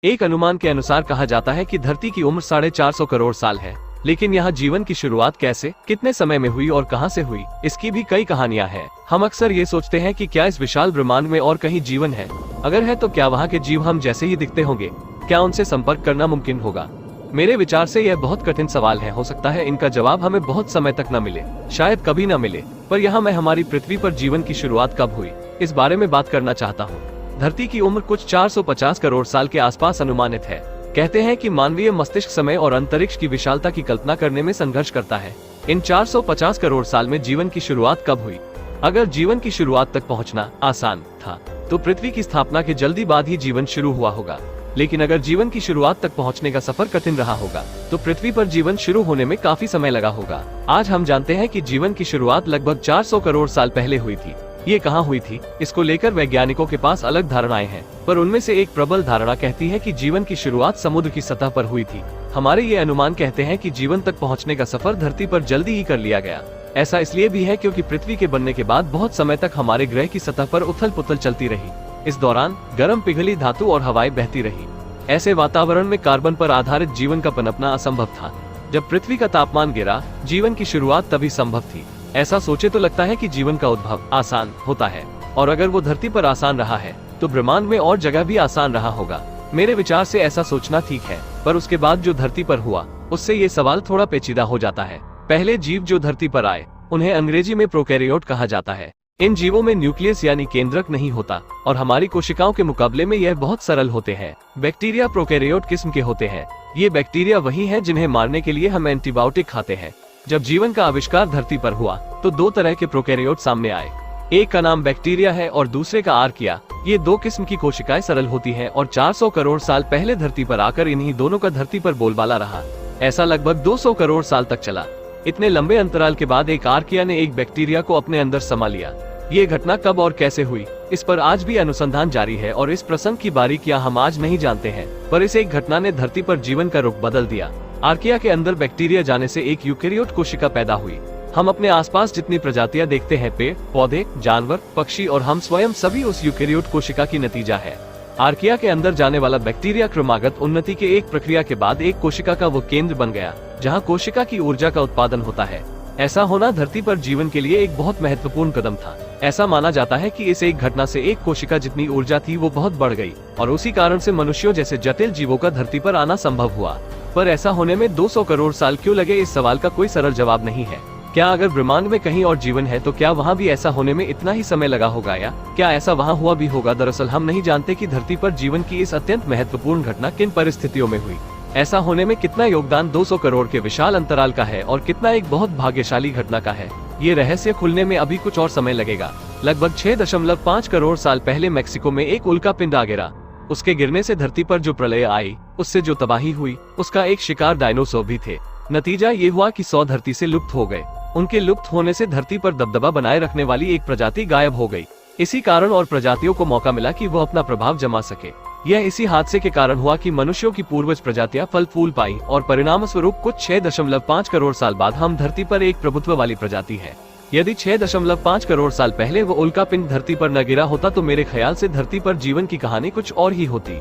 एक अनुमान के अनुसार कहा जाता है कि धरती की उम्र 450 करोड़ साल है। लेकिन यहाँ जीवन की शुरुआत कैसे, कितने समय में हुई और कहाँ से हुई, इसकी भी कई कहानियाँ हैं। हम अक्सर ये सोचते हैं कि क्या इस विशाल ब्रह्मांड में और कहीं जीवन है? अगर है तो क्या वहाँ के जीव हम जैसे ही दिखते होंगे? क्या उनसे संपर्क करना मुमकिन होगा? मेरे विचार से यह बहुत कठिन सवाल है। हो सकता है इनका जवाब हमें बहुत समय तक न मिले, शायद कभी न मिले। पर यहाँ मैं हमारी पृथ्वी पर जीवन की शुरुआत कब हुई, इस बारे में बात करना चाहता हूँ। धरती की उम्र कुछ 450 करोड़ साल के आसपास अनुमानित है। कहते हैं कि मानवीय मस्तिष्क समय और अंतरिक्ष की विशालता की कल्पना करने में संघर्ष करता है। इन 450 करोड़ साल में जीवन की शुरुआत कब हुई? अगर जीवन की शुरुआत तक पहुंचना आसान था, तो पृथ्वी की स्थापना के जल्दी बाद ही जीवन शुरू हुआ होगा। लेकिन अगर जीवन की शुरुआत तक पहुंचने का सफर कठिन रहा होगा, तो पृथ्वी पर जीवन शुरू होने में काफी समय लगा होगा। आज हम जानते हैं कि जीवन की शुरुआत लगभग 400 करोड़ साल पहले हुई थी। ये कहाँ हुई थी, इसको लेकर वैज्ञानिकों के पास अलग धारणाएं हैं, पर उनमें से एक प्रबल धारणा कहती है कि जीवन की शुरुआत समुद्र की सतह पर हुई थी। हमारे ये अनुमान कहते हैं कि जीवन तक पहुंचने का सफर धरती पर जल्दी ही कर लिया गया। ऐसा इसलिए भी है क्योंकि पृथ्वी के बनने के बाद बहुत समय तक हमारे ग्रह की सतह पर उथल पुथल चलती रही। इस दौरान गर्म पिघली धातु और हवाएं बहती रही। ऐसे वातावरण में कार्बन पर आधारित जीवन का पनपना असंभव था। जब पृथ्वी का तापमान गिरा, जीवन की शुरुआत तभी संभव थी। ऐसा सोचे तो लगता है कि जीवन का उद्भव आसान होता है, और अगर वो धरती पर आसान रहा है, तो ब्रह्मांड में और जगह भी आसान रहा होगा। मेरे विचार से ऐसा सोचना ठीक है, पर उसके बाद जो धरती पर हुआ, उससे ये सवाल थोड़ा पेचीदा हो जाता है। पहले जीव जो धरती पर आए, उन्हें अंग्रेजी में प्रोकैरियोट कहा जाता है। इन जीवों में न्यूक्लियस यानी केंद्रक नहीं होता, और हमारी कोशिकाओं के मुकाबले में यह बहुत सरल होते हैं। बैक्टीरिया प्रोकैरियोट किस्म के होते हैं। ये बैक्टीरिया वही हैं जिन्हें मारने के लिए हम एंटीबायोटिक खाते हैं। जब जीवन का आविष्कार धरती पर हुआ, तो दो तरह के प्रोकैरियोट सामने आए। एक का नाम बैक्टीरिया है और दूसरे का आर्किया। ये दो किस्म की कोशिकाएं सरल होती हैं और 400 करोड़ साल पहले धरती पर आकर इन्हीं दोनों का धरती पर बोलबाला रहा। ऐसा लगभग 200 करोड़ साल तक चला। इतने लंबे अंतराल के बाद एक आर्किया ने एक बैक्टीरिया को अपने अंदर समा लिया। ये घटना कब और कैसे हुई, इस पर आज भी अनुसंधान जारी है और इस प्रसंग की बारीकियां हम आज नहीं जानते हैं, पर इस एक घटना ने धरती पर जीवन का रुख बदल दिया। आर्किया के अंदर बैक्टीरिया जाने से एक यूकेरियोट कोशिका पैदा हुई। हम अपने आसपास जितनी प्रजातियां देखते हैं, पेड़, पौधे, जानवर, पक्षी और हम स्वयं सभी उस यूकेरियोट कोशिका की नतीजा है। आर्किया के अंदर जाने वाला बैक्टीरिया क्रमागत उन्नति के एक प्रक्रिया के बाद एक कोशिका का वो केंद्र बन गया, जहाँ कोशिका की ऊर्जा का उत्पादन होता है। ऐसा होना धरती पर जीवन के लिए एक बहुत महत्वपूर्ण कदम था। ऐसा माना जाता है कि इस एक घटना से एक कोशिका जितनी ऊर्जा थी वो बहुत बढ़ गई, और उसी कारण से मनुष्यों जैसे जटिल जीवों का धरती पर आना संभव हुआ। पर ऐसा होने में 200 करोड़ साल क्यों लगे, इस सवाल का कोई सरल जवाब नहीं है। क्या अगर ब्रह्मांड में कहीं और जीवन है, तो क्या वहाँ भी ऐसा होने में इतना ही समय लगा होगा, या क्या ऐसा वहाँ हुआ भी होगा? दरअसल हम नहीं जानते कि धरती पर जीवन की इस अत्यंत महत्वपूर्ण घटना किन परिस्थितियों में हुई। ऐसा होने में कितना योगदान 200 करोड़ के विशाल अंतराल का है और कितना एक बहुत भाग्यशाली घटना का है, ये रहस्य खुलने में अभी कुछ और समय लगेगा। लगभग 6.5 करोड़ साल पहले मैक्सिको में एक उल्का पिंड आ गिरा। उसके गिरने से धरती पर जो प्रलय आई, उससे जो तबाही हुई, उसका एक शिकार डायनासोर भी थे। नतीजा ये हुआ कि 100 धरती से लुप्त हो गए। उनके लुप्त होने से धरती पर दबदबा बनाए रखने वाली एक प्रजाति गायब हो गई। इसी कारण और प्रजातियों को मौका मिला कि वो अपना प्रभाव जमा सके। यह इसी हादसे के कारण हुआ कि मनुष्यों की पूर्वज प्रजातियां फल फूल पाई, और परिणाम स्वरूप कुछ 6.5 करोड़ साल बाद हम धरती पर एक प्रभुत्व वाली प्रजाति है। यदि 6.5 करोड़ साल पहले वो उल्का पिंड धरती पर न गिरा होता, तो मेरे ख्याल से धरती पर जीवन की कहानी कुछ और ही होती।